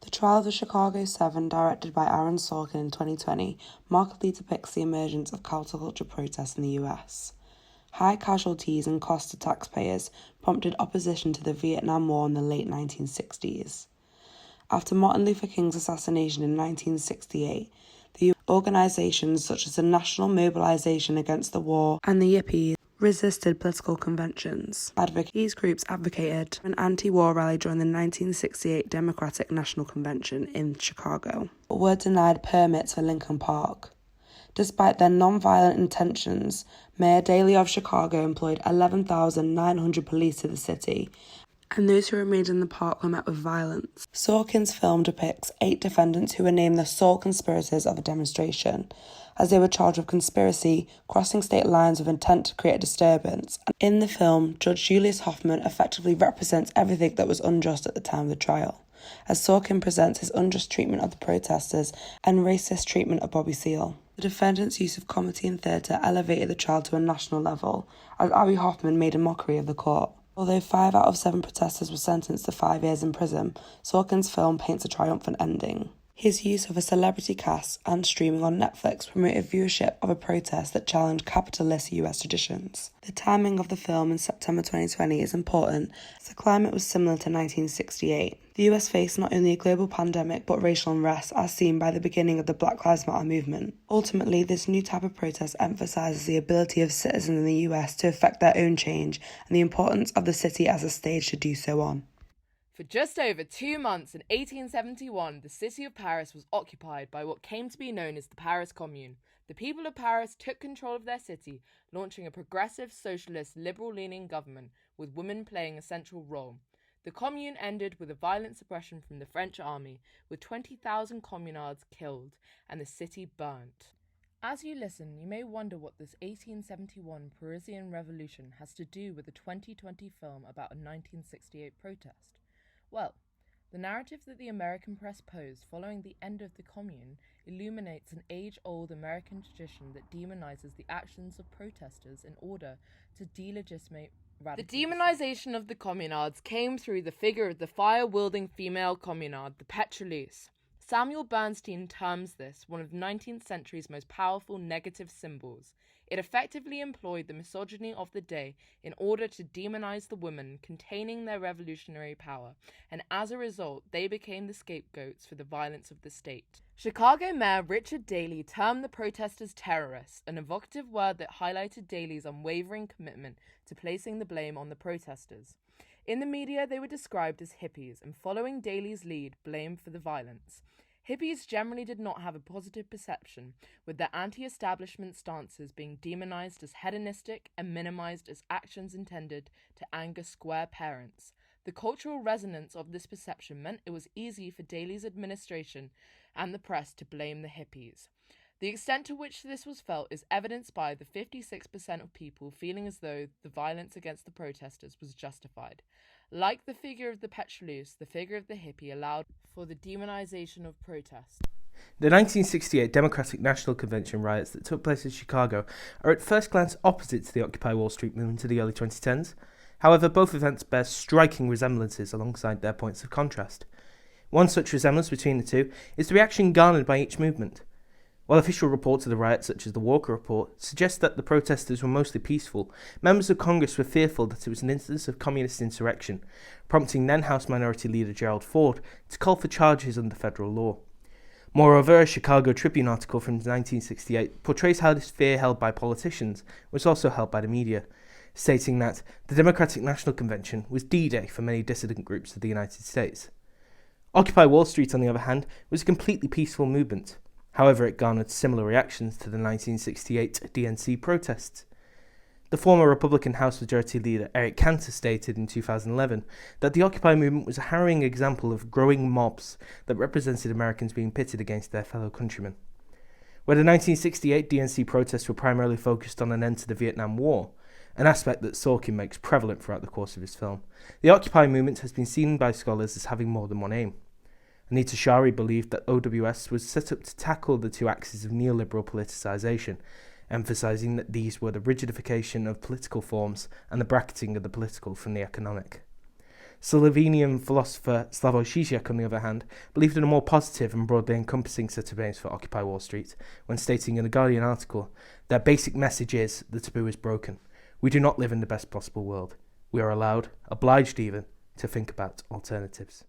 The Trial of the Chicago 7, directed by Aaron Sorkin in 2020, markedly depicts the emergence of counterculture protests in the US. High casualties and costs to taxpayers prompted opposition to the Vietnam War in the late 1960s. After Martin Luther King's assassination in 1968, the organizations such as the National Mobilization Against the War and the Yippies resisted political conventions. These groups advocated an anti-war rally during the 1968 Democratic National Convention in Chicago, but were denied permits for Lincoln Park. Despite their non-violent intentions, Mayor Daley of Chicago employed 11,900 police to the city, and those who remained in the park were met with violence. Sorkin's film depicts 8 defendants who were named the sole conspirators of the demonstration, as they were charged with conspiracy, crossing state lines with intent to create a disturbance. In the film, Judge Julius Hoffman effectively represents everything that was unjust at the time of the trial, as Sorkin presents his unjust treatment of the protesters and racist treatment of Bobby Seale. The defendants' use of comedy and theatre elevated the trial to a national level, as Abbie Hoffman made a mockery of the court. Although 5 out of 7 protesters were sentenced to 5 years in prison, Sorkin's film paints a triumphant ending. His use of a celebrity cast and streaming on Netflix promoted viewership of a protest that challenged capitalist US traditions. The timing of the film in September 2020 is important, as the climate was similar to 1968. The US faced not only a global pandemic but racial unrest, as seen by the beginning of the Black Lives Matter movement. Ultimately, this new type of protest emphasizes the ability of citizens in the US to effect their own change and the importance of the city as a stage to do so on. For just over 2 months in 1871, the city of Paris was occupied by what came to be known as the Paris Commune. The people of Paris took control of their city, launching a progressive, socialist, liberal-leaning government, with women playing a central role. The Commune ended with a violent suppression from the French army, with 20,000 communards killed and the city burnt. As you listen, you may wonder what this 1871 Parisian Revolution has to do with a 2020 film about a 1968 protest. Well, the narrative that the American press posed following the end of the Commune illuminates an age-old American tradition that demonizes the actions of protesters in order to delegitimate radicalism. The demonization of the communards came through the figure of the fire-wielding female communard, the Pétrolière. Samuel Bernstein terms this one of the 19th century's most powerful negative symbols. It effectively employed the misogyny of the day in order to demonize the women containing their revolutionary power, and as a result, they became the scapegoats for the violence of the state. Chicago Mayor Richard Daley termed the protesters terrorists, an evocative word that highlighted Daley's unwavering commitment to placing the blame on the protesters. In the media, they were described as hippies, and following Daley's lead, blamed for the violence. Hippies generally did not have a positive perception, with their anti-establishment stances being demonized as hedonistic and minimized as actions intended to anger square parents. The cultural resonance of this perception meant it was easy for Daley's administration and the press to blame the hippies. The extent to which this was felt is evidenced by the 56% of people feeling as though the violence against the protesters was justified. Like the figure of the Pétrolière, the figure of the hippie allowed for the demonization of protest. The 1968 Democratic National Convention riots that took place in Chicago are at first glance opposite to the Occupy Wall Street movement of the early 2010s. However, both events bear striking resemblances alongside their points of contrast. One such resemblance between the two is the reaction garnered by each movement. While official reports of the riots, such as the Walker Report, suggest that the protesters were mostly peaceful, members of Congress were fearful that it was an instance of communist insurrection, prompting then House Minority Leader Gerald Ford to call for charges under federal law. Moreover, a Chicago Tribune article from 1968 portrays how this fear held by politicians was also held by the media, stating that the Democratic National Convention was D-Day for many dissident groups of the United States. Occupy Wall Street, on the other hand, was a completely peaceful movement. However, it garnered similar reactions to the 1968 DNC protests. The former Republican House Majority Leader Eric Cantor stated in 2011 that the Occupy movement was a harrowing example of growing mobs that represented Americans being pitted against their fellow countrymen. Where the 1968 DNC protests were primarily focused on an end to the Vietnam War, an aspect that Sorkin makes prevalent throughout the course of his film, the Occupy movement has been seen by scholars as having more than one aim. Anita Shari believed that OWS was set up to tackle the two axes of neoliberal politicization, emphasizing that these were the rigidification of political forms and the bracketing of the political from the economic. Slovenian philosopher Slavoj Žižek, on the other hand, believed in a more positive and broadly encompassing set of aims for Occupy Wall Street, when stating in a Guardian article, "Their basic message is the taboo is broken. We do not live in the best possible world. We are allowed, obliged even, to think about alternatives."